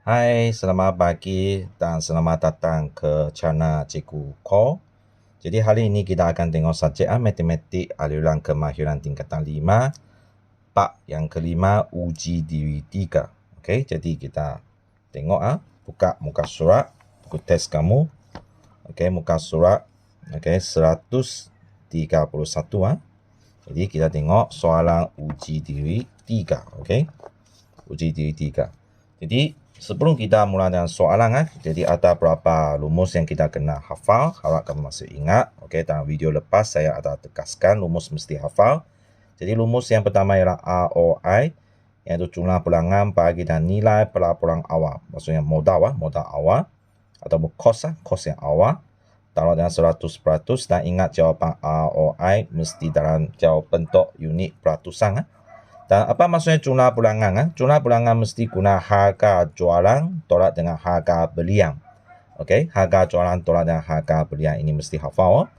Hai, selamat pagi dan selamat datang ke channel Cikgu Ko. Jadi hari ini kita akan tengok subjek matematik aliran kemahiran tingkatan 5, bab yang kelima uji diri 3. Okey, jadi kita tengok buka muka surat, buku teks kamu. Okey, muka surat 131 Jadi kita tengok soalan uji diri 3, okey. Uji diri 3. Jadi sebelum kita mula dengan soalan, jadi ada beberapa rumus yang kita kena hafal. Harap kamu masih ingat. Okey, dalam video lepas saya ada tegaskan rumus mesti hafal. Jadi rumus yang pertama ialah ROI, iaitu jumlah bilangan bagi dan nilai pelaporan awal. Maksudnya modal awal ataupun kos yang awal. Taruh dengan 100% dan ingat jawapan ROI mesti dalam jawab bentuk unit peratusan. Dan apa maksudnya jumlah bilangan? Jumlah bilangan mesti guna harga jualan tolak dengan harga belian. Okey, harga jualan tolak dengan harga belian ini mesti hafal.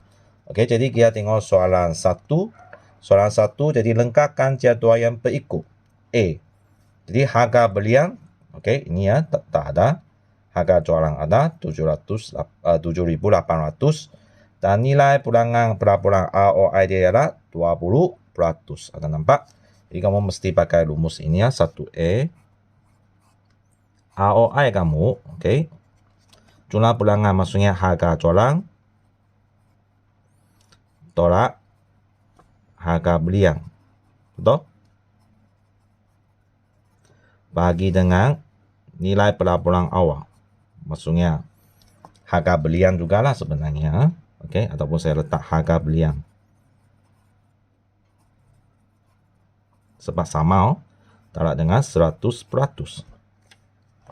Okey, jadi kita tengok soalan 1. Soalan 1, jadi lengkapkan jadual yang berikut. A. Jadi harga belian, okey, ini tak ada. Harga jualan ada 7,800 dan nilai bilangan pelaporan ROI dia ialah 20%. Ada nampak? Jadi kamu mesti pakai rumus ini 1A. ROI kamu, okey. Jumlah bilangan maksudnya harga jualan tolak harga belian. Betul? Bagi dengan nilai pelaporan awal. Maksudnya harga belian jugalah sebenarnya. Okey, ataupun saya letak harga belian. Sebab sama tolak dengan 100%.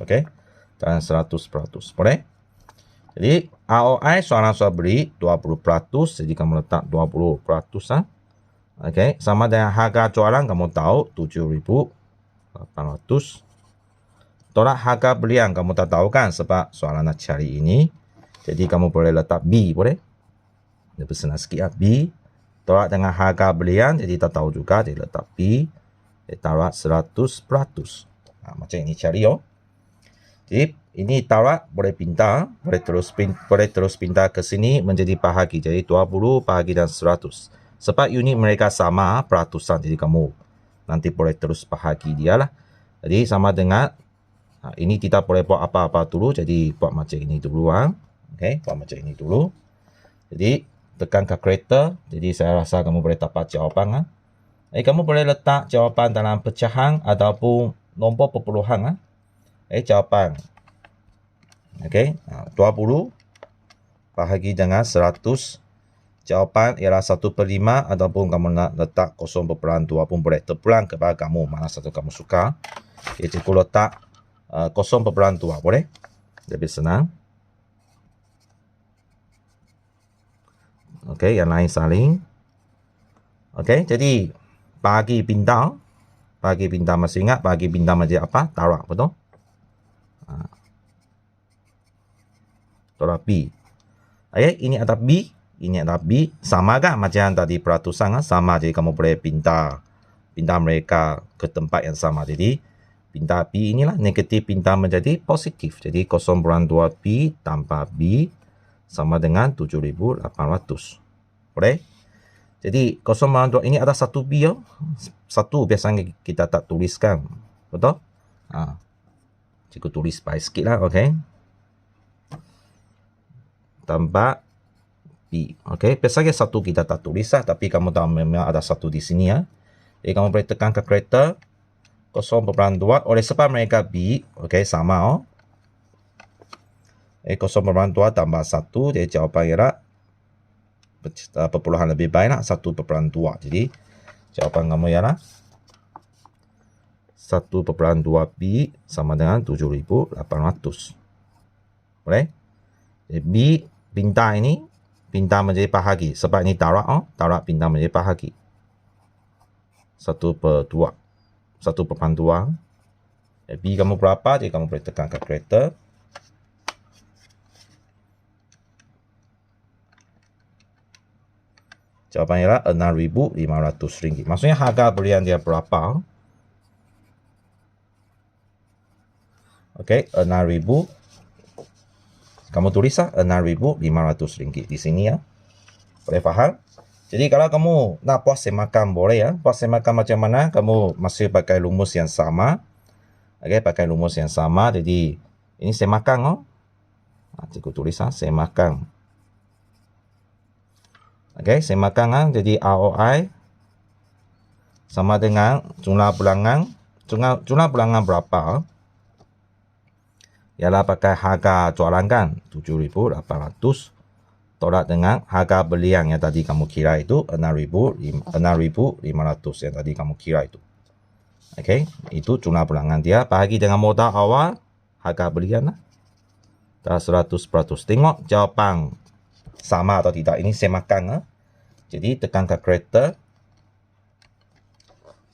Okey, dan 100%. Boleh? Jadi ROI soalan soal beli 20%. Jadi kamu letak 20%. Okey, sama dengan harga jualan kamu tahu 7,800. Tolak harga belian kamu tak tahu kan sebab soalan nak cari ini. Jadi kamu boleh letak B, boleh? Lebih senang sikit B. Tolak dengan harga belian, jadi tak tahu juga, dia letak B. Dia tolak 100%. Macam ini cari Jadi ini tolak boleh pindah, boleh terus pindah ke sini menjadi bahagi. Jadi 20 bahagi dan 100. Sebab unit mereka sama peratusan, jadi kamu nanti boleh terus bahagi dia lah. Jadi sama dengan ini kita boleh buat apa-apa dulu. Jadi buat macam ini dulu. Okey, buat macam ini dulu. Jadi tekan kalkulator. Jadi saya rasa kamu boleh dapat jawapan. Kamu boleh letak jawapan dalam pecahan ataupun nombor perpuluhan. Jawapan. Okey, 20 bahagi dengan 100. Jawapan ialah 1/5 ataupun kamu nak letak 0.2 pun boleh. Terpulang kepada kamu mana satu kamu suka. Okay, cikgu letak 0.2 boleh? Lebih senang. Okey, yang lain saling. Okey, jadi bagi bintang. Bagi bintang masih ingat bagi bintang menjadi apa? Tarak, betul? Tolak B. Okey, ini ada B. Ini ada B. Sama kan macam tadi peratusan sama. Jadi kamu boleh pindah mereka ke tempat yang sama. Jadi pindah B inilah negatif pindah menjadi positif. Jadi 0.2 B tambah B sama dengan 7,800. Boleh? Jadi 0.2 ini ada 1 B. Satu biasanya kita tak tuliskan. Betul? Cikgu tulis baik sikit lah. Okey. Tambah B. Okey. Biasanya satu kita tak tulis lah. Tapi kamu tahu memang ada satu di sini. Jadi kamu boleh tekan kalkulator. 0.2 oleh sebab mereka B. Okey, sama. 0.2 tambah 1. Jadi jawapan ialah perpuluhan lebih baik lah. 1/2. Jadi jawapan kamu ialah 1/2 B sama dengan 7,800. Boleh? Jadi B bintang ini bintang menjadi bahagi. Sebab ini tarak. Tarak bintang menjadi bahagi. 1/2. 1/2. B kamu berapa? Jadi kamu boleh tekan kalkulator. Jawapan ialah RM6,500. Maksudnya harga belian dia berapa? Okey, 6,000. Kamu tulis lah 6,500 ringgit di sini ya. Boleh faham? Jadi kalau kamu nak puas semakan boleh ya. Puas semakan macam mana? Kamu masih pakai rumus yang sama. Okey, pakai rumus yang sama. Jadi ini semakan oh. Cikgu tulis lah semakan. Okey, semakan ah. Jadi ROI sama dengan jumlah bilangan. Jumlah bilangan berapa? Ialah pakai harga jualan kan 7,800 tolak dengan harga belian yang tadi kamu kira itu 6,500 yang tadi kamu kira itu. Okey, itu jumlah bilangan dia. Bahagi dengan modal awal harga belian lah. Dah 100%. Tengok jawapan sama atau tidak. Ini semakan. Jadi tekan kalkulator.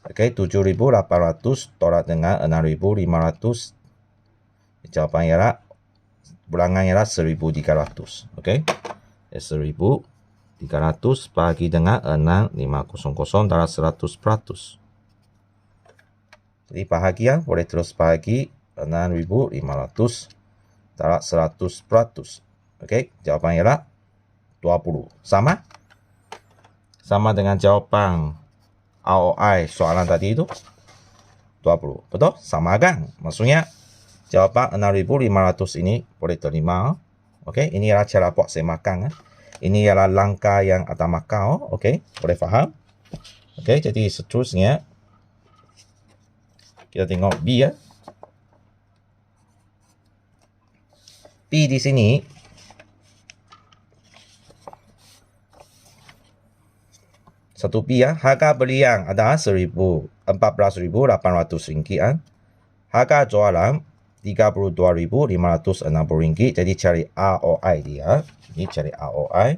Okey, 7,800 tolak dengan 6,500. Jawapan ialah bilangan ialah 1,300. Okey. 1,300 bagi dengan 6,500 darab 100%. Jadi bahagia boleh terus bagi 6,500 darab 100%. Okey, jawapan ialah 20. Sama? Sama dengan jawapan ROI soalan tadi itu 20. Betul? Sama kan? Maksudnya jawapan 6,500 ini boleh terima. Okey, ini adalah cara buat semakan. Ini adalah langkah yang utama. Okey, boleh faham? Okey, jadi seterusnya kita tengok B ya. B di sini satu B ya. Harga belian adalah 14,800 ringgit. Harga jualan 32,560 ringgit. Jadi cari ROI dia. Ini cari ROI.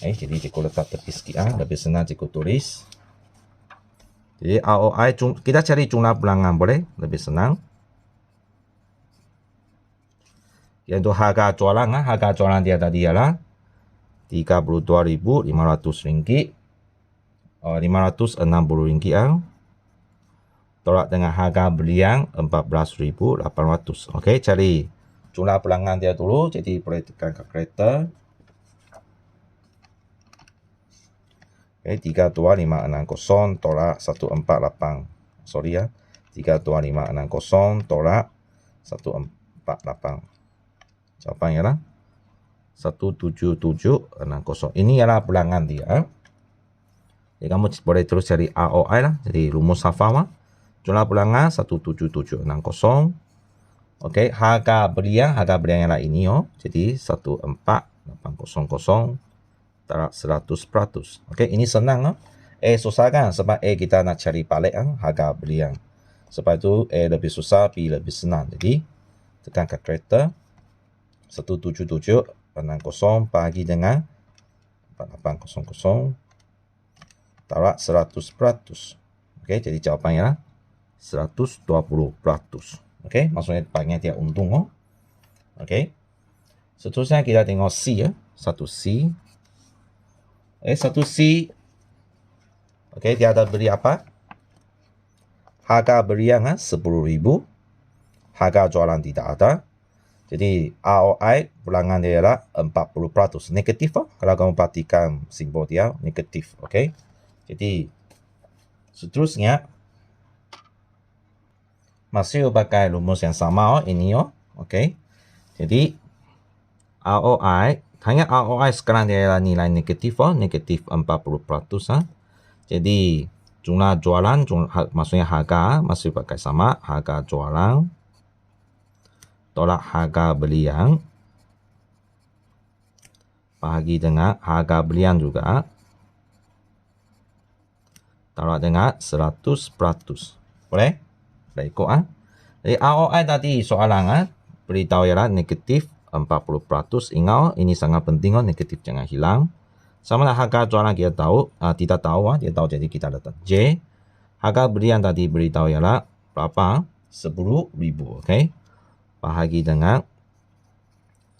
Jadi cikgu letak tepi sikit. Lebih senang cikgu tulis. Jadi ROI kita cari jumlah bilangan boleh. Lebih senang. Yang harga jualan. Harga jualan dia tadi ialah 32,500 ringgit. 560 ringgit. Tolak dengan harga belian 14,800. Okey, cari jumlah bilangan dia dulu. Jadi boleh tekan kalkulator. Okey, 32,560 tolak 148. Sorry ya. 32,560 tolak 148. Jawapan ialah 17760. Ini ialah bilangan dia. Jadi kamu boleh terus cari ROI lah. Jadi rumus hafal. Jumlah bilangan 17760. Okey, harga belian ialah ini oh. Jadi 14,800 darab 100%. Okey, ini senang oh. Susah kan? Sebab kita nak cari balik harga belian. Sebab itu lebih susah, B lebih senang. Jadi tekan kalkulator. 17760 bagi dengan 4800 darab 100%. Okey, jadi jawapannya ialah 120%. Okey, maksudnya panggil dia untung oh. Okey. Seterusnya kita tengok C ya. Satu C. Satu C. Okey, dia ada beli apa? Harga belian 10,000. Harga jualan tidak ada. Jadi ROI bilangan dia ialah 40%. Negatif oh. Kalau kamu perhatikan simbol dia negatif. Okey. Jadi seterusnya masih pakai rumus yang sama oh, ini oh. Okey. Jadi ROI, hanya ROI sekarang dia adalah nilai negatif oh, negatif 40%. Jadi jumlah jualan, maksudnya harga masih pakai sama, harga jualan tolak harga belian bahagi dengan harga belian juga tolak dengan 100%. Boleh? Boleh ikut Jadi ROI tadi soalan beritahu ialah negatif 40%. Ingat ini sangat penting negatif jangan hilang. Sama lah harga jualan kita tahu, tidak tahu dia tahu, jadi kita letak J. Harga belian tadi beritahu ialah berapa? 10,000. Okey. Bahagi dengan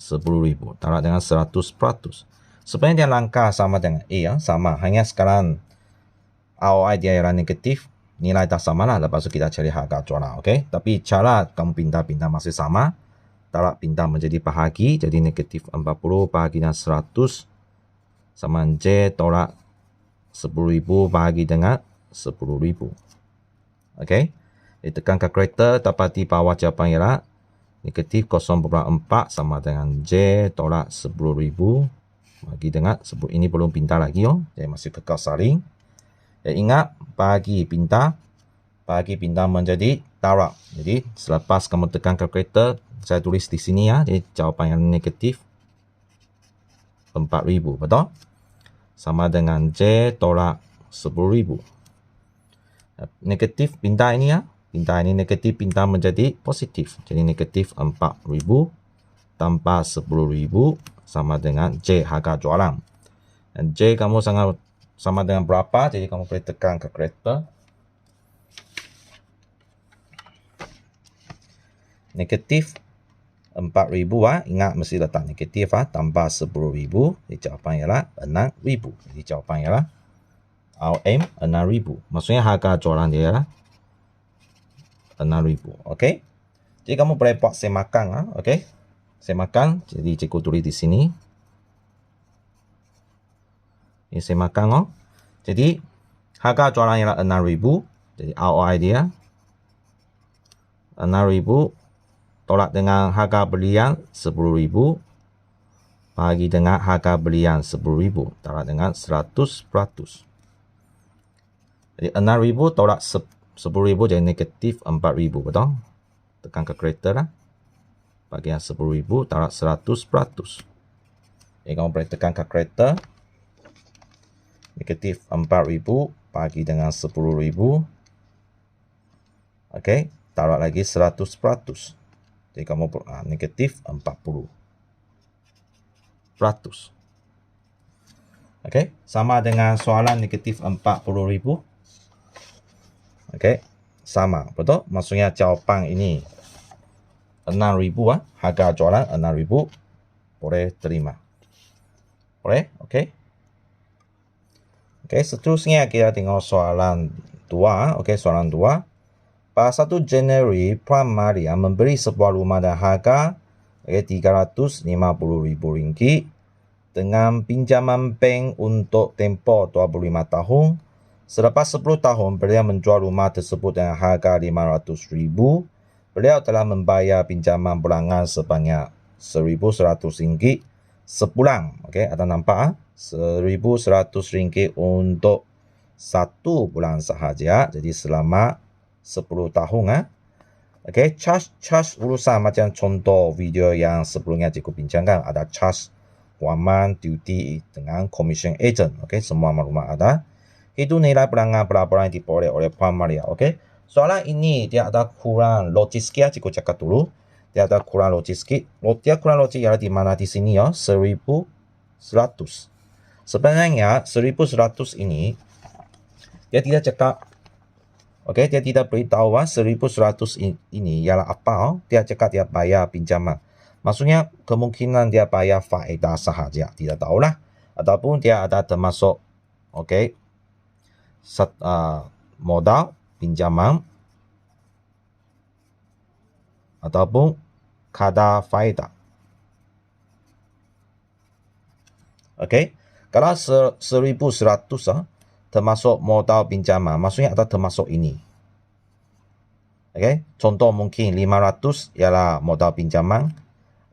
10,000 tolak dengan 100%. Sebenarnya dia langkah sama dengan A sama, hanya sekarang ROI dia ialah negatif. nilai dah sama lah. Lepas tu kita cari harga jualan. Okey. Tapi cara kamu pindah masih sama. Tolak pindah menjadi bahagi. Jadi negatif 40 bahagi dengan 100. Sama J tolak 10,000 bahagi dengan 10,000. Okey. Ditekan kalkulator. Dapati bawah jawapan ialah negatif 0,4 sama dengan J tolak 10,000 bagi dengan 10. Ini belum pindah lagi. Jadi masih kekal saling. Ingat, bagi pindah menjadi darab. Jadi selepas kamu tekan kalkulator, saya tulis di sini ya. Jadi jawapan yang negatif 4,000. Betul? Sama dengan J tolak 10,000. Negatif pindah ini ya. Pindah ini negatif pindah menjadi positif. Jadi negatif 4,000 tambah 10,000 sama dengan J harga jualan. Dan J kamu sama dengan berapa? Jadi kamu boleh tekan kalkulator. Negatif 4,000 ingat mesti letak negatif tambah 10,000. Jadi jawapan ialah 6,000. Jadi jawapan ialah RM 6,000. Maksudnya harga jualan dia ialah 6,000. Okey. Jadi kamu boleh buat semakan okey. Semakan. Jadi cikgu tulis di sini. Ini semakan Jadi harga jualan ialah 6,000. Jadi ROI dia 6,000 tolak dengan harga belian 10,000 bagi dengan harga belian 10,000 tolak dengan 100%. Jadi 6,000 tolak 10,000 jadi negatif 4,000. Betul? Tekan kalkulator lah. Bagian 10,000 tolak 100%. Jadi kamu boleh tekan kalkulator. Negatif 4,000 bagi dengan 10,000. Okey. Taruh lagi 100%. Jadi kamu negatif 40%. Okey. Sama dengan soalan negatif 40,000. Okey. Sama. Betul? Maksudnya jawapan ini 6,000 harga jualan 6,000. Boleh terima. Boleh? Okey. Okey, seterusnya kita tengok soalan 2. Okey, soalan 2. Pada 1 Januari, Puan Maria membeli sebuah rumah dan harga RM350,000 dengan pinjaman bank untuk tempoh 25 tahun. Selepas 10 tahun, beliau menjual rumah tersebut dengan harga RM500,000. Beliau telah membayar pinjaman bulanan sebanyak RM1,100 sebulan. Okey, ada nampak RM1,100 untuk 1 bulan sahaja. Jadi selama 10 tahun. Okey, charge urusan macam contoh video yang sebelumnya cikgu bincangkan. Ada charge guaman, duty dengan commission agent. Okey, semua maklumat ada. Itu nilai bulanan pelaburan yang diperoleh oleh Puan Maria. Okey, soalan ini dia ada kurang logik sikit. Cikgu cakap dulu. Dia ada kurang logik sikit. Dia kurang logik ialah di mana di sini 1,100. Sebenarnya 1,100 ini dia tidak cakap. Okey, dia tidak beritahu 1,100 ini ialah apa. Dia cakap dia bayar pinjaman. Maksudnya kemungkinan dia bayar faedah sahaja. Tidak tahulah. Ataupun dia ada termasuk okey modal pinjaman ataupun kadar faedah. Okey. Kalau 1,100 termasuk modal pinjaman, maksudnya ada termasuk ini. Okey, contoh mungkin 500 ialah modal pinjaman,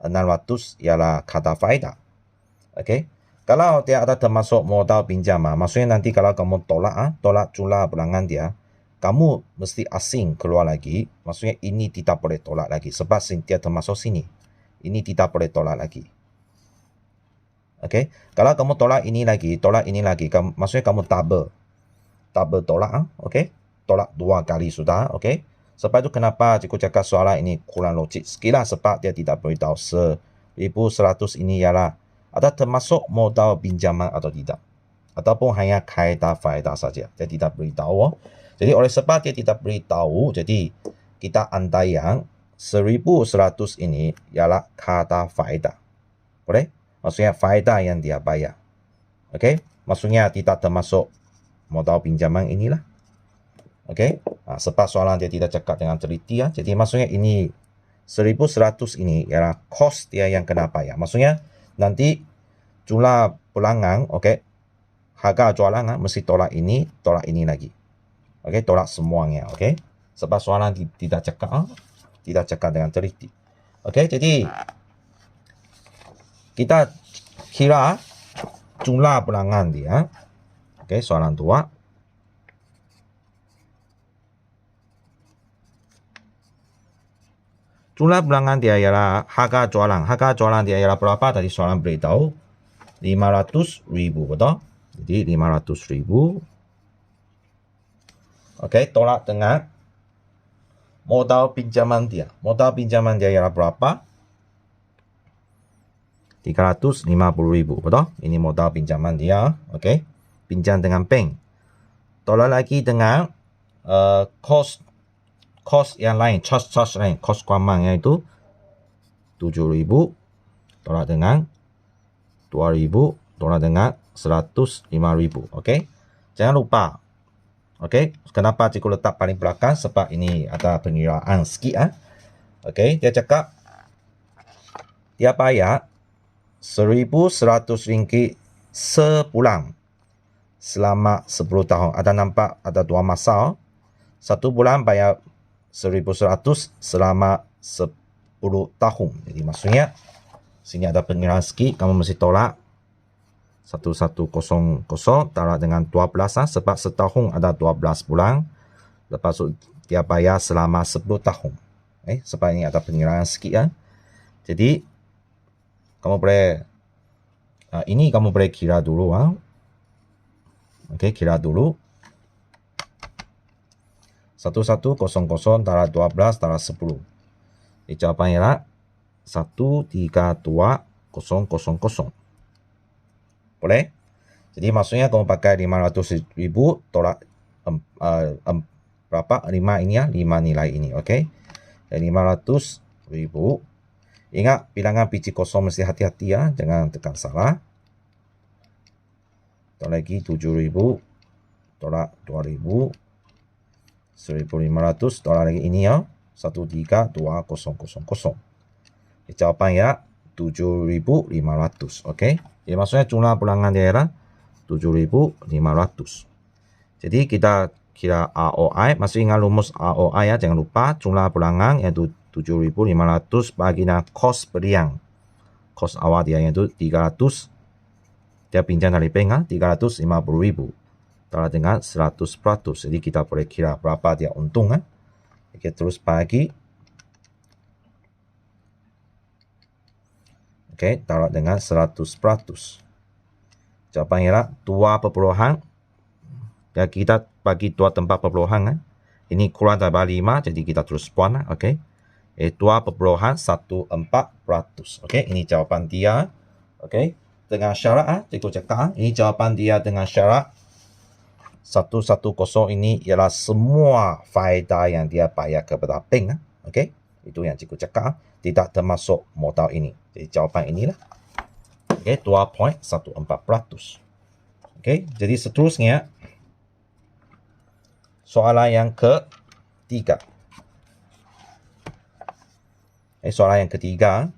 600 ialah kadar faedah. Okey. Kalau dia ada termasuk modal pinjaman, maksudnya nanti kalau kamu tolak jumlah bulanan dia, kamu mesti asing keluar lagi. Maksudnya ini tidak boleh tolak lagi sebab dia termasuk sini. Ini tidak boleh tolak lagi. Okey, kalau kamu tolak ini lagi, maksudnya kamu double tolak. Okey, tolak 2 kali sudah. Okey, sebab itu kenapa cikgu cakap soalan ini kurang logik sikitlah sebab dia tidak beritahu 1,100 ini ialah ada termasuk modal pinjaman atau tidak, ataupun hanya kaitan faedah saja. Dia tidak beritahu. Jadi oleh sebab dia tidak beritahu, jadi kita andai yang 1,100 ini ialah kadar faedah. Boleh? Maksudnya faedah yang dia bayar. Okey? Maksudnya tidak termasuk modal pinjaman inilah. Okey. Sebab soalan dia tidak cakap dengan teliti ya. Jadi maksudnya ini 1100 ini ialah kos dia yang kena bayar. Maksudnya nanti jumlah pulangan, okey. Harga jualan mesti tolak ini lagi. Okey, tolak semuanya, okey. Sebab soalan tidak cakap dengan teliti. Okey, jadi kita kira jumlah pulangan dia. Okey, soalan 2. Jumlah pulangan dia ialah harga jualan. Harga jualan dia ialah berapa? Tadi soalan beritahu 500,000, betul? Jadi 500,000. Okey, tolak dengan modal pinjaman dia. Modal pinjaman dia ialah berapa? 350,000, betul? Ini modal pinjaman dia. Okey, pinjam dengan bank. Tolak lagi dengan kos yang lain, charge lain, kos kewangan iaitu 7,000, tolak dengan 2,000, tolak dengan 105,000. Okey, jangan lupa. Okey, kenapa cikgu letak paling belakang? Sebab ini ada pengiraan sikit. Okey, dia cakap dia bayar RM1,100 sebulan selama 10 tahun. Ada nampak ada dua masa. Satu bulan bayar 1,100 selama 10 tahun. Jadi maksudnya sini ada pengiraan sikit, kamu mesti tolak 1100 tolak dengan 12 sebab setahun ada 12 bulan. Lepas tu dia bayar selama 10 tahun. Sebab ini ada pengiraan sikit. Jadi kamu boleh ini kamu boleh kira dulu. Okey, kira dulu. 1100 darah 12 darah 10. Jawapan ialah 132,000. Boleh? Jadi maksudnya kamu pakai 500,000 tolak berapa? 5 ini 5 nilai ini. Okey. 500,000. Ingat bilangan biji kosong mesti hati-hati ya, jangan tekan salah. Tolak lagi 7,000 tolak 2,000. 1,500 tolak lagi ini ya, 132,000. Jawapan ya 7,500. Okey. Jadi maksudnya jumlah pulangan dia ialah 7,500. Jadi kita kira ROI, masih ingat rumus ROI ya, jangan lupa jumlah pulangan iaitu 7,500 bagi dengan kos beriang. Kos awal dia iaitu 300. Dia pinjam dari bank 350,000. Tolak dengan 100%. Jadi kita boleh kira berapa dia untung. Kita terus bagi. Okey, tolak dengan 100%. Jawapan ialah 2 ya, kita bagi 2 tempat perpuluhan. Ini kurang dari 5, jadi kita terus buat. Okey. 2,14%. Okey, ini jawapan dia. Okey. Dengan syarat cikgu cakap ini jawapan dia dengan syarat 110 ini ialah semua faedah yang dia bayar kepada bank. Okey. Itu yang cikgu cakap, tidak termasuk modal ini. Jadi jawapan inilah. Okey, 2,14%. Okey, jadi seterusnya soalan yang ketiga. Soalan yang ketiga.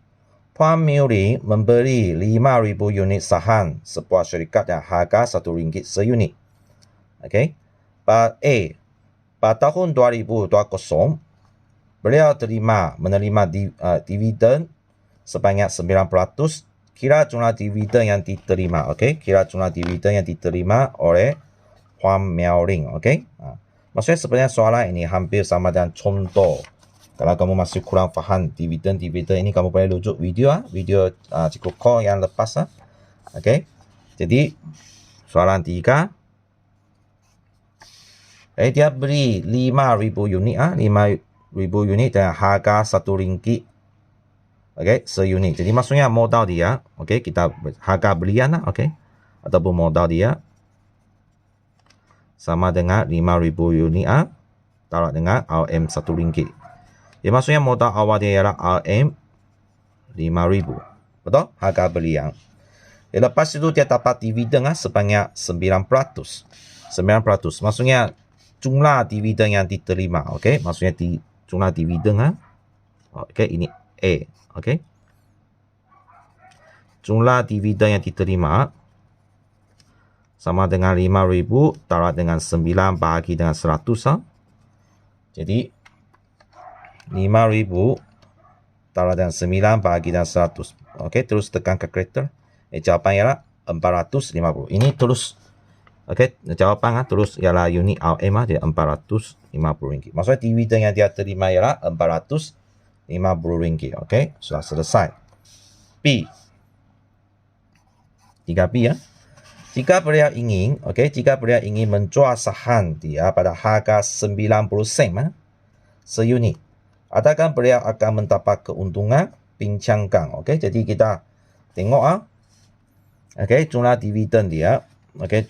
Puan Miuli membeli 5,000 unit saham sebuah syarikat yang harga RM1 seunit. Okey. Pada tahun 2020, beliau menerima dividen sebanyak 9%. Kira jumlah dividen yang diterima. Okey, kira jumlah dividen yang diterima oleh Puan Miuli. Okey. Maksudnya sebenarnya soalan ini hampir sama dengan contoh. Kalau kamu masih kurang faham dividen ini, kamu boleh rujuk video cikgu call yang lepas. Okey. Jadi soalan 3. Dia beli 5,000 unit 5,000 unit dengan harga RM1. Okey, seunit. Jadi maksudnya modal dia, okey, kita harga belian okey, ataupun modal dia sama dengan 5,000 unit tolak dengan RM RM1. Jadi maksudnya modal awal dia ialah RM 5,000. Betul? Harga belian. Lepas itu dia dapat dividen sebanyak 9%. 9%. Maksudnya jumlah dividen yang diterima. Okey, maksudnya jumlah dividen ha. Okey, ini A. Okey. Jumlah dividen yang diterima sama dengan 5,000 darab dengan 9 bahagi dengan 100 ha. Jadi 5,000 darab dengan 9 bahagi dengan 100. Okey, terus tekan kalkulator. Jawapan ialah 450. Ini terus okey, jawapan terus ialah unit RM dia RM450. Maksudnya dividen yang dia terima ialah RM450. Okey, sudah selesai. B. 3B ya. Jika beliau ingin, jika beliau ingin menjual saham dia pada harga 90 sen seunit, adakah beliau akan mendapat keuntungan? Bincangkan. Okey, jadi kita tengok jumlah dividen dia. Okey,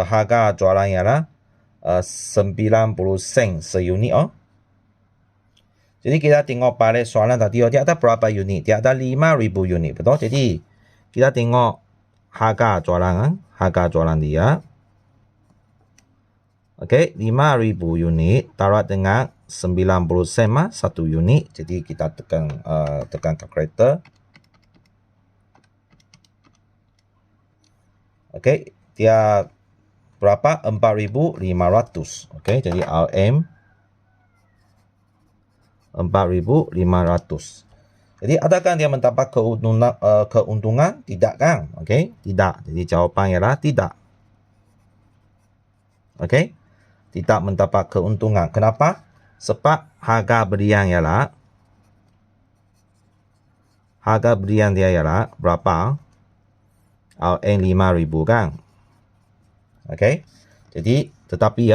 harga jualan ialah 90 sen seunit Jadi kita tengok balik soalan tadi dia ada berapa unit? Dia ada 5,000 unit, betul? Jadi kita tengok harga jualan dia. Okey, 5,000 unit darab dengan 90 sen satu unit. Jadi kita tekan kalkulator. Okey, dia berapa? 4,500. Okey, jadi RM 4,500. Jadi adakah dia mendapat keuntungan? Tidak kan? Okey, tidak. Jadi jawapan ialah tidak. Okey, tidak mendapat keuntungan. Kenapa? Sebab harga belian ialah dia ialah berapa? RM 5,000 kan? Okey, jadi tetapi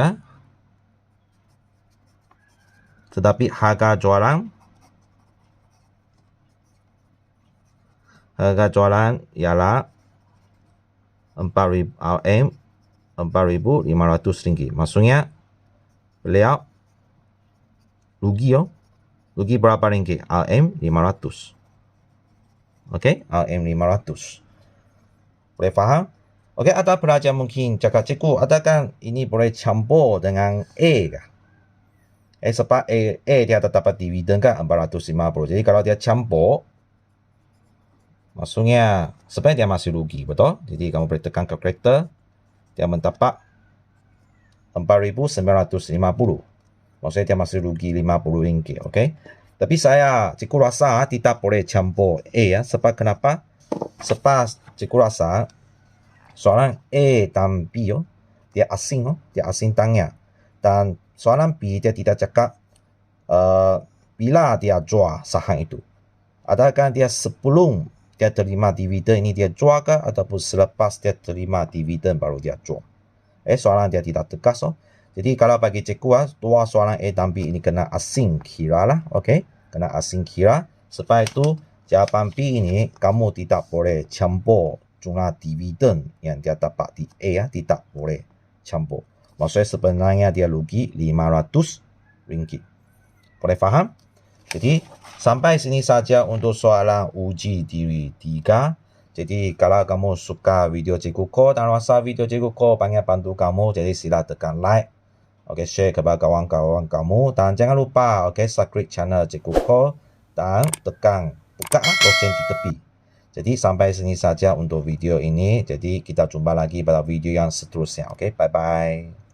harga jualan ialah RM 4,500. Maksudnya beliau rugi rugi berapa ringgit? RM 500. Okey, RM 500. Boleh faham? Okey, ada pelajar mungkin cakap, cikgu, adakah ini boleh campur dengan A kah? Sebab A dia dapat dividen kan 450. Jadi kalau dia campur, maksudnya sebenarnya dia masih rugi, betul? Jadi kamu boleh tekan kalkulator, dia mendapat 4,950. Maksudnya dia masih rugi RM50. Okey. Tapi cikgu rasa tidak boleh campur A sebab kenapa? Sebab cikgu rasa soalan A dan B dia asing tanya. Dan soalan B dia tidak cakap bila dia jual saham itu. Adakah dia sebelum dia terima dividen ini dia jual ke ataupun selepas dia terima dividen baru dia jual? Soalan dia tidak tegas. Jadi kalau bagi cikgu dua soalan A dan B ini kena asing kira lah. Okey, kena asing kira. Sebab itu jawapan B ini kamu tidak boleh campur jumlah dividen yang dia dapat di A tidak boleh campur. Maksudnya sebenarnya dia rugi RM500. Boleh faham? Jadi sampai sini saja untuk soalan uji diri 3. Jadi kalau kamu suka video cikgu Ko dan rasa video cikgu Ko banyak bantu kamu, jadi sila tekan like, share kepada kawan-kawan kamu, dan jangan lupa subscribe channel cikgu Ko dan tekan buka loceng di tepi. Jadi sampai sini saja untuk video ini. Jadi kita jumpa lagi pada video yang seterusnya. Bye bye.